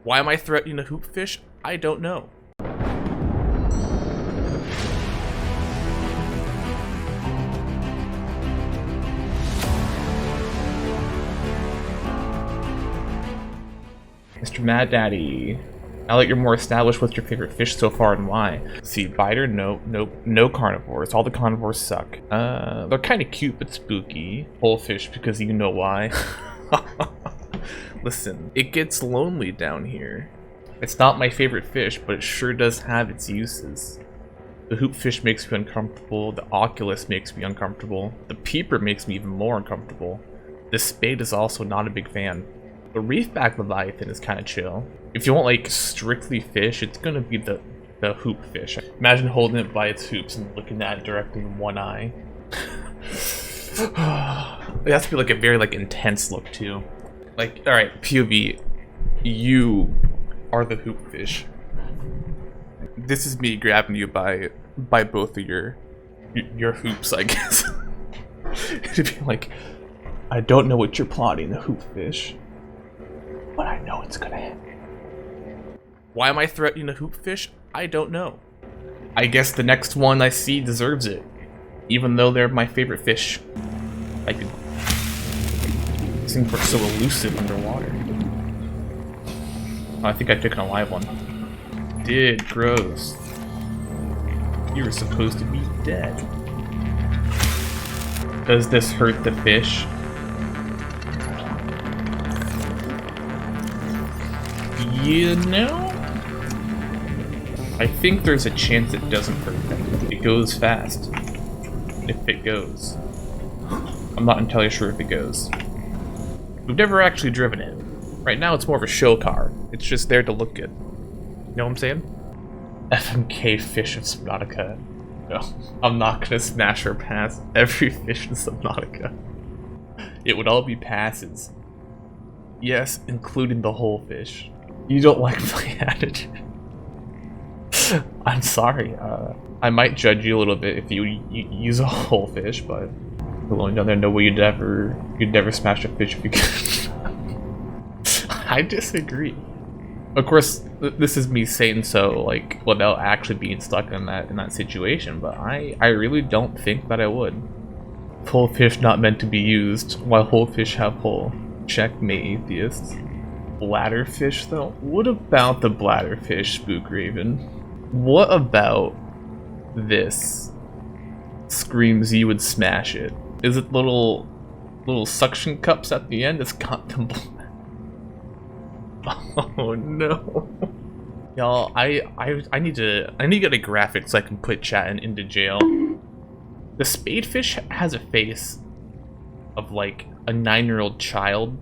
Why am I threatening a hoopfish? I don't know. Mr. Mad Daddy, now that you're more established, what's your favorite fish so far and why? Sea biter? Nope, no carnivores. All the carnivores suck. They're kind of cute but spooky. Whole fish, because you know why. Listen, it gets lonely down here. It's not my favorite fish, but it sure does have its uses. The hoopfish makes me uncomfortable, the oculus makes me uncomfortable, the peeper makes me even more uncomfortable. The spade is also not a big fan. The reefback leviathan is kind of chill. If you want like strictly fish, it's gonna be the hoopfish. Imagine holding it by its hoops and looking at it directly in one eye. It has to be like a very like intense look too. Like, alright, POV, you are the hoopfish. This is me grabbing you by both of your hoops, I guess. It'd be like, I don't know what you're plotting, the hoopfish, but I know it's gonna happen. Why am I threatening a hoopfish? I don't know. I guess the next one I see deserves it, even though they're my favorite fish. I could. These things are so elusive underwater. Oh, I think I took an alive one. Did gross. You were supposed to be dead. Does this hurt the fish? You know? I think there's a chance it doesn't hurt them. It goes fast. If it goes. I'm not entirely sure if it goes. We've never actually driven it. Right now it's more of a show car. It's just there to look good. You know what I'm saying? FMK fish of Subnautica. No, I'm not gonna smash or pass every fish in Subnautica. It would all be passes. Yes, including the whole fish. You don't like my attitude. I'm sorry. I might judge you a little bit if you use a whole fish, but alone down there, no way you'd never smash a fish if you could. I disagree. Of course, this is me saying so, like, without actually being stuck in that situation, but I really don't think that I would. Whole fish not meant to be used, while whole fish have hole. Checkmate, atheists. Bladderfish, though? What about the bladderfish, Spook Raven? What about this? Screams you would smash it. Is it little suction cups at the end? It's got them. Oh no. Y'all, I need to get a graphic so I can put chat into jail. The spadefish has a face of like a 9-year-old child.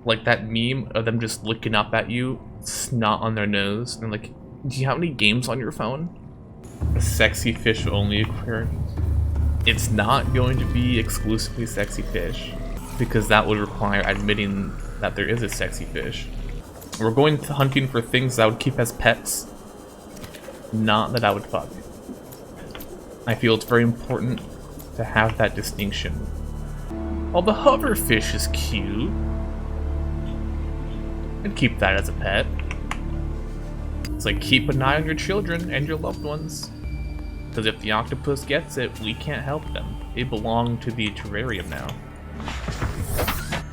Like that meme of them just looking up at you, snot on their nose, and like, do you have any games on your phone? A sexy fish only aquarium. It's not going to be exclusively sexy fish, because that would require admitting that there is a sexy fish. We're going to hunting for things that I would keep as pets, not that I would fuck. I feel it's very important to have that distinction. While the hoverfish is cute, I'd keep that as a pet. It's like, keep an eye on your children and your loved ones. Because if the octopus gets it, we can't help them. They belong to the terrarium now.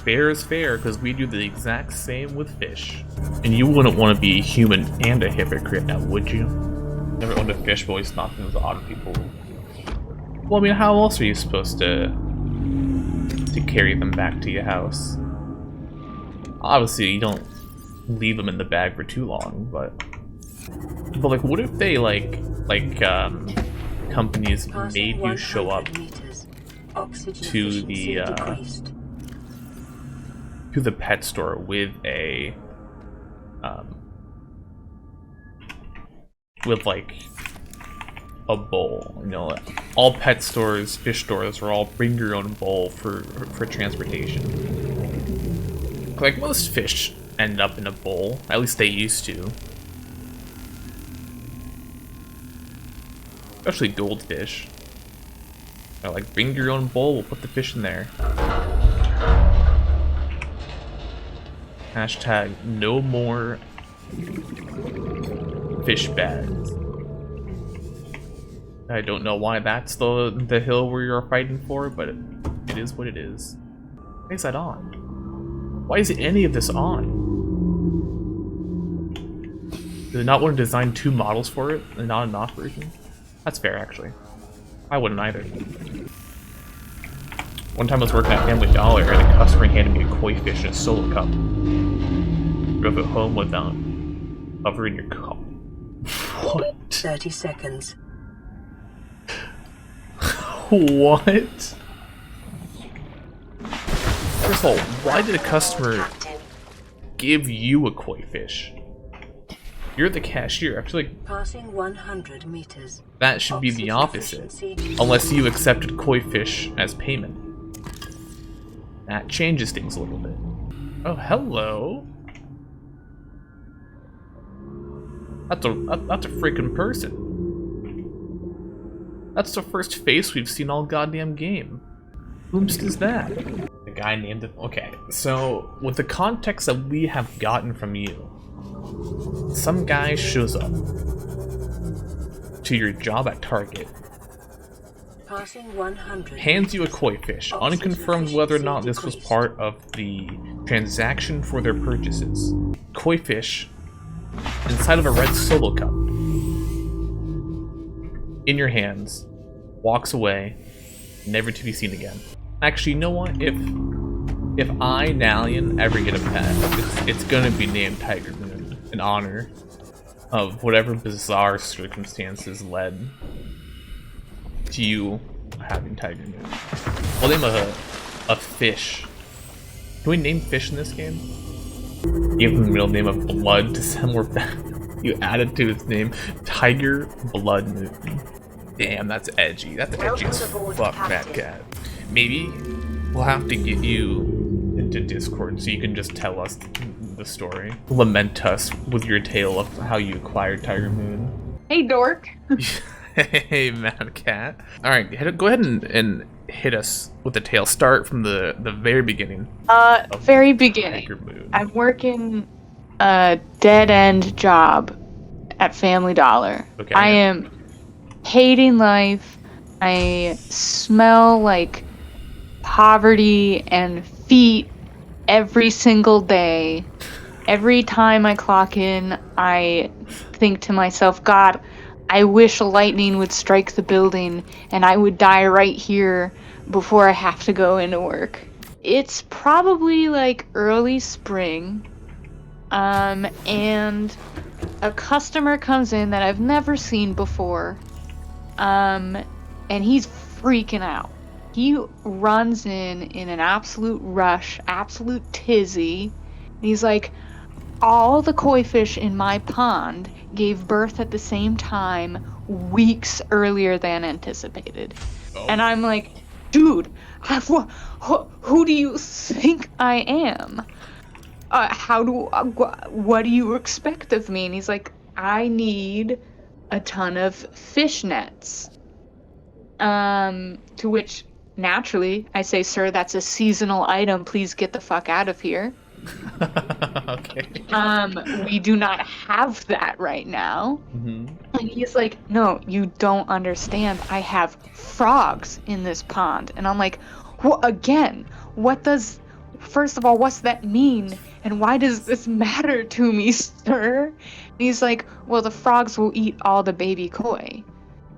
Fair is fair, because we do the exact same with fish. And you wouldn't want to be a human and a hypocrite now, would you? Never owned a fish, but always thought there was a lot of people. Well, I mean, how else are you supposed to carry them back to your house? Obviously, you don't leave them in the bag for too long, but like, what if they companies made you show up to the pet store with a bowl? You know, all pet stores, fish stores are all bring your own bowl for transportation. Like, most fish end up in a bowl, at least they used to. Especially goldfish. They're like, bring your own bowl, we'll put the fish in there. Hashtag no more Fish bags. I don't know why that's the hill where you're fighting for, but it is what it is. Why is that on? Why is any of this on? Do they not want to design 2 models for it and not an off version? That's fair, actually. I wouldn't either. One time I was working at Family Dollar and a customer handed me a koi fish in a solo cup. Drove it home without covering your cup. What? 30 seconds. What? First of all, why did a customer give you a koi fish? You're the cashier. I feel like Passing 100 meters. that should be the opposite. Unless you accepted koi fish as payment. That changes things a little bit. Oh, hello. That's a freaking person. That's the first face we've seen all goddamn game. Whomst is that? The guy named it. Okay, so with the context that we have gotten from you, some guy shows up to your job at Target, Passing 100 hands you a koi fish, unconfirmed whether or not this was part of the transaction for their purchases. Koi fish inside of a red solo cup in your hands, walks away, never to be seen again. Actually, you know what? If I, Nalian, ever get a pet, it's gonna be named Tiger Moon in honor of whatever bizarre circumstances led to you having Tiger Moon. We'll name a fish. Can we name fish in this game? Give him the middle name of Blood to sound more bad. You added to his name Tiger Blood Moon. Damn, that's edgy. That's edgy as fuck, MadKat. Maybe we'll have to get you into Discord so you can just tell us the story. Lament us with your tale of how you acquired Tiger Moon. Hey, dork. Hey, MadKat. Alright, go ahead and hit us with the tale. Start from the very beginning. Very beginning. Tiger Moon. I'm working a dead-end job at Family Dollar. Okay. I am hating life. I smell like poverty and feet every single day. Every time I clock in, I think to myself, God, I wish lightning would strike the building and I would die right here before I have to go into work. It's probably like early spring, and a customer comes in that I've never seen before, and he's freaking out. He runs in an absolute rush, absolute tizzy, and he's like, all the koi fish in my pond gave birth at the same time weeks earlier than anticipated. Oh. And I'm like, dude, who do you think I am? What do you expect of me? And he's like, I need a ton of fish nets. To which, naturally, I say, sir, that's a seasonal item. Please get the fuck out of here. Okay. We do not have that right now. Mm-hmm. And he's like, no, you don't understand. I have frogs in this pond. And I'm like, well, again, first of all, what's that mean? And why does this matter to me, sir? And he's like, well, the frogs will eat all the baby koi.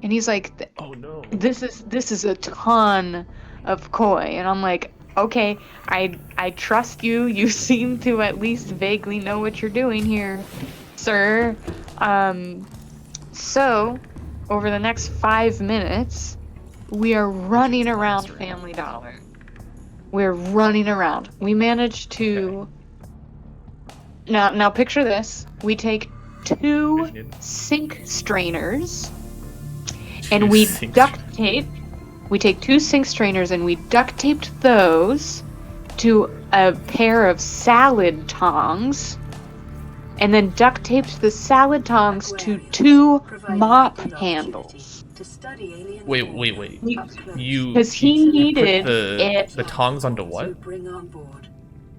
And he's like, oh no. This is a ton of koi. And I'm like, okay, I trust you. You seem to at least vaguely know what you're doing here, sir. So, over the next 5 minutes, we are running around Family Dollar. We're running around. We managed to... Now picture this. We take 2 sink strainers, and we duct tape... We take 2 sink strainers and we duct taped those to a pair of salad tongs, and then duct taped the salad tongs to 2 mop handles. Wait. Because he needed put the tongs onto what?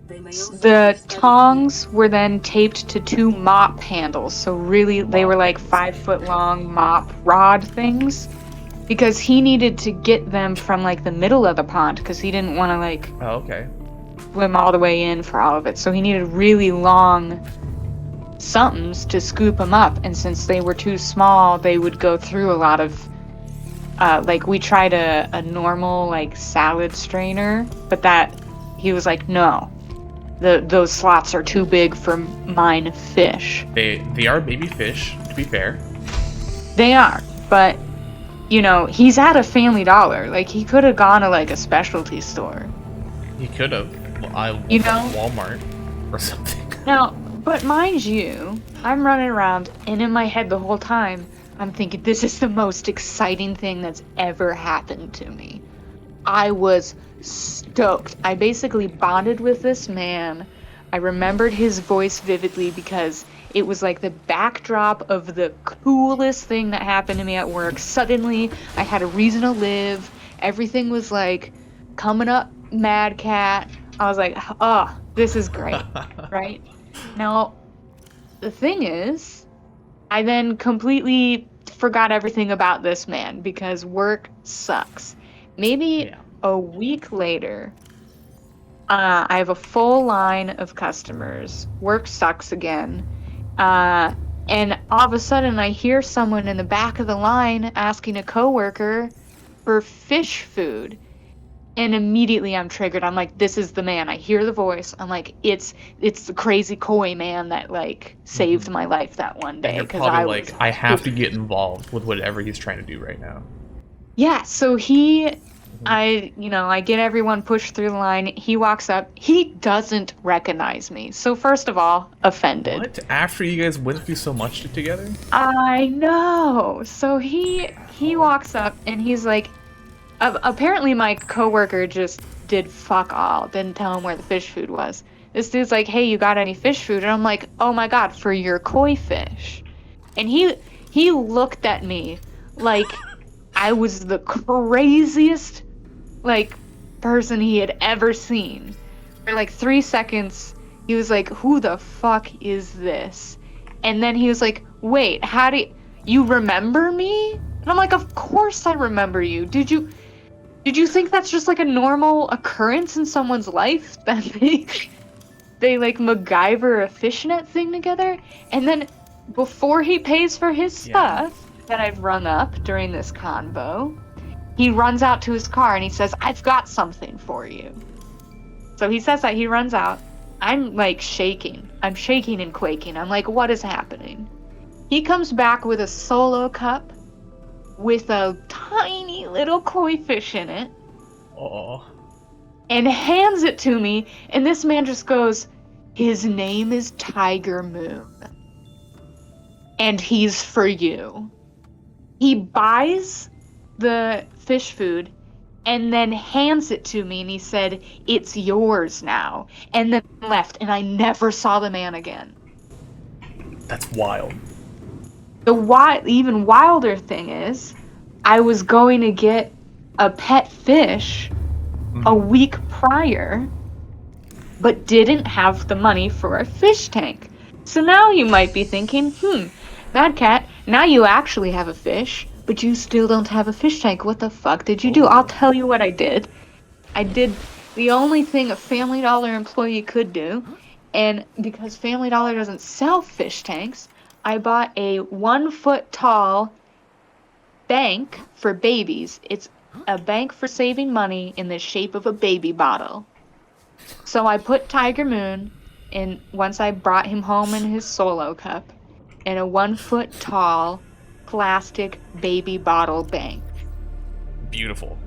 They may also The be studied tongs were then taped to 2 mop handles, so really they were Mop like handles. 5-foot long mop rod things. Because he needed to get them from like the middle of the pond, because he didn't want to like Oh, okay. swim all the way in for all of it. So he needed really long somethings to scoop them up. And since they were too small, they would go through a lot of like we tried a normal like salad strainer, but that he was like, no, those slots are too big for mine fish. They are baby fish, to be fair. They are, but you know, he's at a Family Dollar. Like he could have gone to like a specialty store. He could have. You know? Walmart or something. Now, but mind you, I'm running around, and in my head the whole time, I'm thinking, this is the most exciting thing that's ever happened to me. I was stoked. I basically bonded with this man. I remembered his voice vividly because it was like the backdrop of the coolest thing that happened to me at work. Suddenly, I had a reason to live. Everything was like coming up MadKat. I was like, oh, this is great, right? Now, the thing is, I then completely forgot everything about this man because work sucks. Maybe Yeah. a week later, I have a full line of customers. Work sucks again. And all of a sudden, I hear someone in the back of the line asking a coworker for fish food. And immediately I'm triggered. I'm like, this is the man. I hear the voice. I'm like, it's the crazy koi man that like saved my life that one And day. you're Because probably I like, was, I have to get involved with whatever he's trying to do right now. yeah. So I get everyone pushed through the line. He walks up. He doesn't recognize me. So first of all, offended. What? After you guys went through so much together? I know. So he walks up and he's like, apparently my coworker just did fuck all. Didn't tell him where the fish food was. This dude's like, hey, you got any fish food? And I'm like, oh my god, for your koi fish. And he looked at me like I was the craziest like person he had ever seen. For like 3 seconds, he was like, who the fuck is this? And then he was like, wait, how do you remember me? And I'm like, of course I remember you. Did you think that's just like a normal occurrence in someone's life that they like MacGyver a fishnet thing together? And then before he pays for his stuff that I've rung up during this convo, he runs out to his car and he says, I've got something for you. So he says that, he runs out. I'm like shaking. I'm shaking and quaking. I'm like, what is happening? He comes back with a solo cup with a tiny little koi fish in it. Oh. And hands it to me, and this man just goes, his name is Tiger Moon. And he's for you. He buys the fish food and then hands it to me, and he said, it's yours now. And then left, and I never saw the man again. That's wild. The even wilder thing is, I was going to get a pet fish a week prior, but didn't have the money for a fish tank. So now you might be thinking, MadKat, now you actually have a fish, but you still don't have a fish tank. What the fuck did you do? I'll tell you what I did. I did the only thing a Family Dollar employee could do, and because Family Dollar doesn't sell fish tanks, I bought a 1 foot tall bank for babies. It's a bank for saving money in the shape of a baby bottle. So I put Tiger Moon in, once I brought him home in his solo cup, in a 1 foot tall plastic baby bottle bank. Beautiful.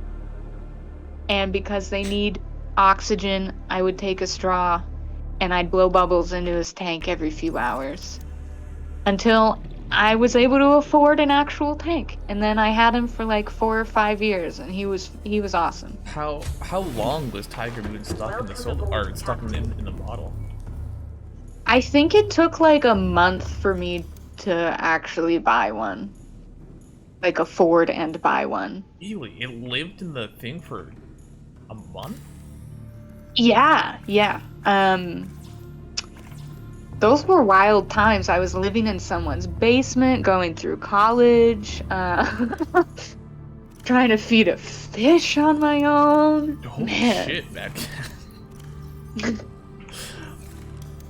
And because they need oxygen, I would take a straw and I'd blow bubbles into his tank every few hours. Until I was able to afford an actual tank. And then I had him for like 4 or 5 years, and he was awesome. How long was Tiger Moon stuck in the stuck in the bottle? I think it took like a month for me to actually buy one. Like afford and buy one. Really? It lived in the thing for a month? Yeah. Those were wild times. I was living in someone's basement, going through college, trying to feed a fish on my own. Holy Man. shit, Mac.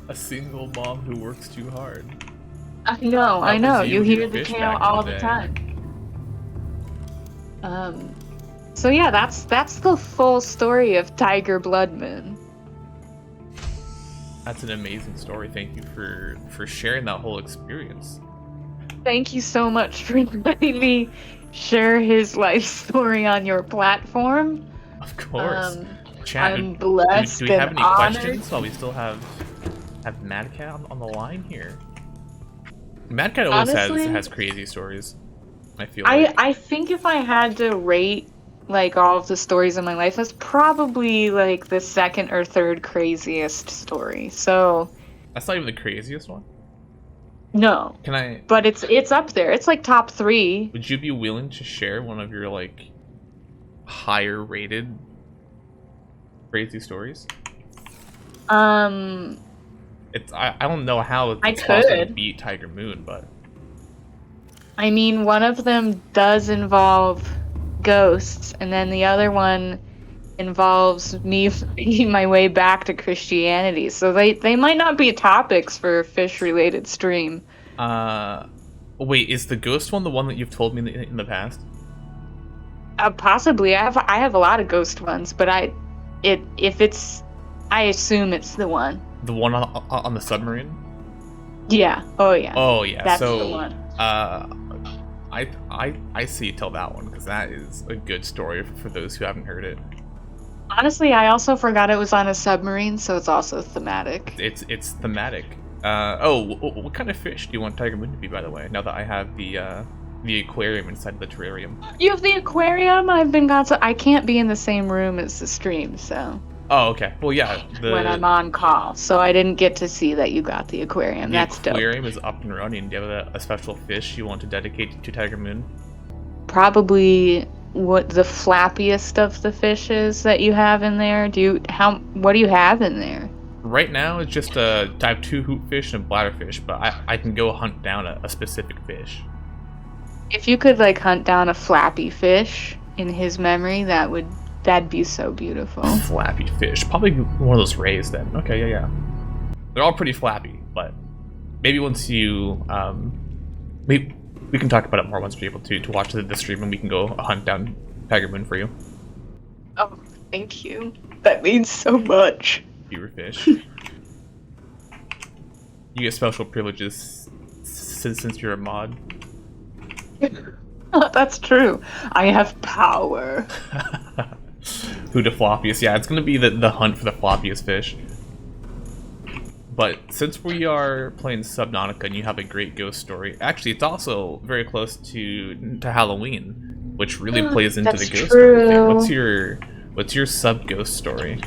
A single mom who works too hard. I know. That was You and hear your the fish tale back in all the the day. time. So yeah, that's the full story of Tiger Bloodman. That's an amazing story. Thank you for sharing that whole experience. Thank you so much for letting me share his life story on your platform. Of course. Chat, I'm blessed do we have and any honored. questions while we still have MadKat on the line here? MadKat always Honestly, has crazy stories. I feel like. I think if I had to rate like all of the stories in my life, that's probably like the second or third craziest story. So That's not even the craziest one. no, Can I? but it's up there. It's like top 3. Would you be willing to share one of your like higher rated crazy stories? It's I don't know how it's possible to could. beat Tiger Moon, but I mean, one of them does involve ghosts, and then the other one involves me finding my way back to Christianity. So they might not be topics for a fish-related stream. wait, is the ghost one the one that you've told me in the past? Possibly. I have a lot of ghost ones, but I assume it's the one. The one on the submarine? Yeah. Oh yeah. Oh yeah. That's so the one. I see you tell that one because that is a good story for those who haven't heard it. Honestly, I also forgot it was on a submarine, so it's also thematic. It's thematic. What kind of fish do you want Tiger Moon to be, by the way? Now that I have the aquarium inside the terrarium. You have the aquarium. I can't be in the same room as the stream, so. Oh, okay. Well, yeah. When I'm on call, so I didn't get to see that you got the aquarium. That's The dope. aquarium is up and running. Do you have a special fish you want to dedicate to Tiger Moon? Probably what the flappiest of the fishes that you have in there. What do you have in there? Right now, it's just I have 2 hoopfish and a bladderfish, but I can go hunt down a specific fish. If you could like hunt down a flappy fish in his memory, that'd be so beautiful. Flappy fish. Probably one of those rays then. Okay, yeah. They're all pretty flappy, but maybe once you we can talk about it more once we're able to watch the stream and we can go hunt down Tiger Moon for you. Oh, thank you. That means so much. Viewer fish. You get special privileges since you're a mod. That's true. I have power. Who the floppiest? Yeah, it's gonna be the hunt for the floppiest fish. But since we are playing Subnautica and you have a great ghost story, actually it's also very close to Halloween, which really plays into the ghost story thing. What's your sub ghost story?